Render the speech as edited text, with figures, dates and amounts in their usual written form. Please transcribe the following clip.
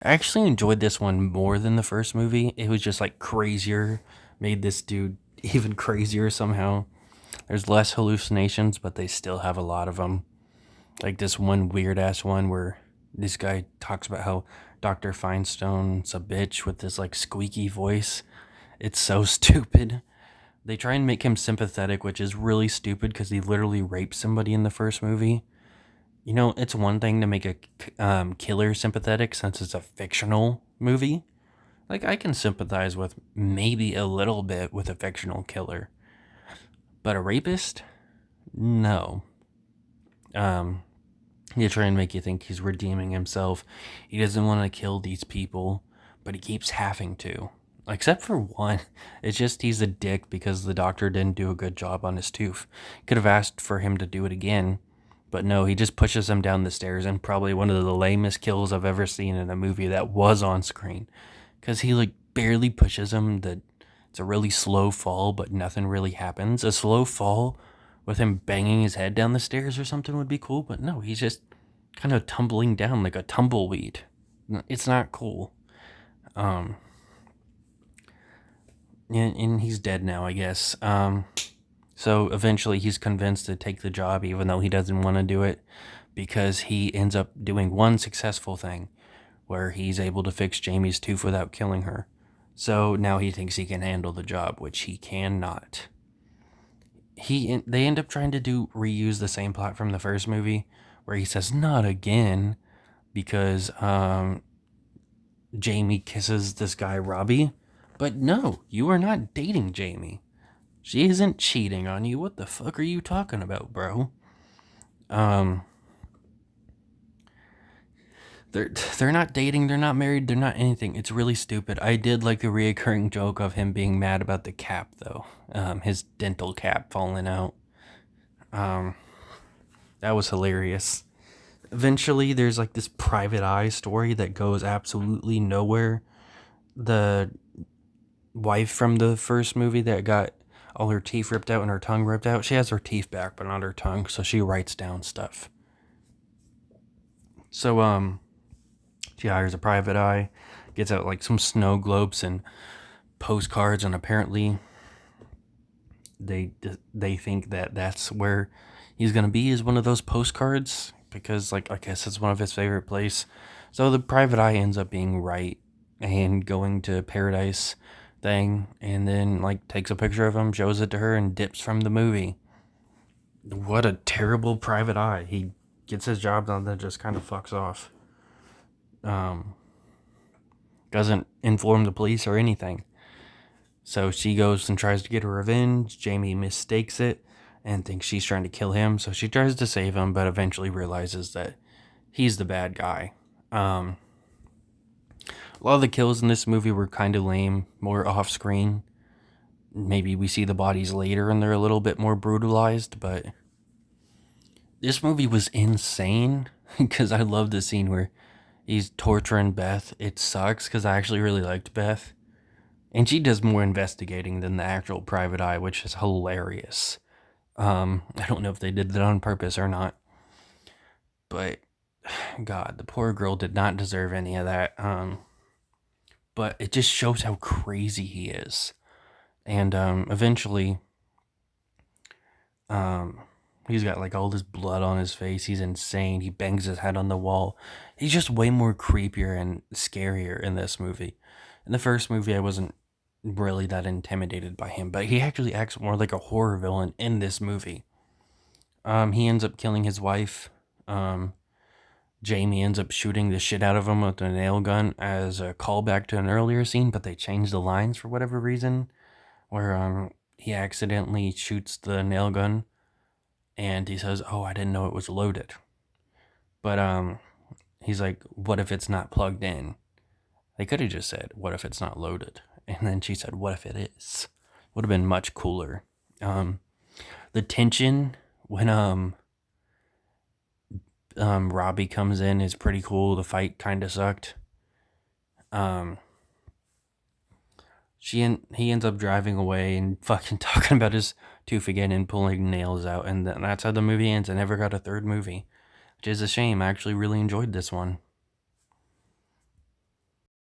I actually enjoyed this one more than the first movie. It was just like crazier, made this dude even crazier somehow. There's less hallucinations, but they still have a lot of them. Like this one weird ass one where this guy talks about how Dr. Feinstein's a bitch with this like squeaky voice. It's so stupid. They try and make him sympathetic, which is really stupid because he literally raped somebody in the first movie. You know, it's one thing to make a killer sympathetic since it's a fictional movie. Like, I can sympathize with maybe a little bit with a fictional killer, but a rapist? No. Um, they try and make you think he's redeeming himself. He doesn't want to kill these people, but he keeps having to. Except for one. It's just he's a dick because the doctor didn't do a good job on his tooth. Could have asked for him to do it again, but no, he just pushes him down the stairs and probably one of the lamest kills I've ever seen in a movie that was on screen. Because he like barely pushes him. It's a really slow fall, but nothing really happens. A slow fall with him banging his head down the stairs or something would be cool, but no, he's just kind of tumbling down like a tumbleweed. It's not cool. Um, and he's dead now, I guess. So eventually he's convinced to take the job, even though he doesn't want to do it, because he ends up doing one successful thing where he's able to fix Jamie's tooth without killing her. So now he thinks he can handle the job, which he cannot. They end up trying to reuse the same plot from the first movie, where he says not again, because Jamie kisses this guy Robbie. But no, you are not dating Jamie. She isn't cheating on you. What the fuck are you talking about, bro? Um, they're not dating. They're not married. They're not anything. It's really stupid. I did like the reoccurring joke of him being mad about the cap, though. His dental cap falling out. Um, that was hilarious. Eventually, there's like this private eye story that goes absolutely nowhere. The wife from the first movie that got all her teeth ripped out and her tongue ripped out, she has her teeth back, but not her tongue, so she writes down stuff. So, she hires a private eye, gets out like some snow globes and postcards, and apparently they they think that that's where he's gonna be, is one of those postcards, because like I guess it's one of his favorite place. So the private eye ends up being right and going to paradise thing, and then like takes a picture of him, shows it to her, and dips from the movie. What a terrible private eye. He gets his job done, then just kind of fucks off. Um, doesn't inform the police or anything. So she goes and tries to get her revenge. Jamie mistakes it and thinks she's trying to kill him. So she tries to save him, but eventually realizes that he's the bad guy. A lot of the kills in this movie were kind of lame, more off screen. Maybe we see the bodies later and they're a little bit more brutalized, but this movie was insane because I love the scene where he's torturing Beth. It sucks because I actually really liked Beth. And she does more investigating than the actual private eye, which is hilarious. I don't know if they did that on purpose or not, but God, the poor girl did not deserve any of that. But it just shows how crazy he is. And eventually, um, he's got like all this blood on his face. He's insane. He bangs his head on the wall. He's just way more creepier and scarier in this movie. In the first movie, I wasn't really that intimidated by him, but he actually acts more like a horror villain in this movie. He ends up killing his wife. Jamie ends up shooting the shit out of him with a nail gun as a callback to an earlier scene, but they changed the lines for whatever reason, where he accidentally shoots the nail gun and he says, "Oh, I didn't know it was loaded." But he's like, "What if it's not plugged in?" They could have just said, "What if it's not loaded?" And then she said, "What if it is?" Would have been much cooler. Um, the tension when Robbie comes in is pretty cool. The fight kind of sucked. Um, he ends up driving away and fucking talking about his tooth again and pulling nails out, and that's how the movie ends. I never got a third movie, which is a shame. I actually really enjoyed this one.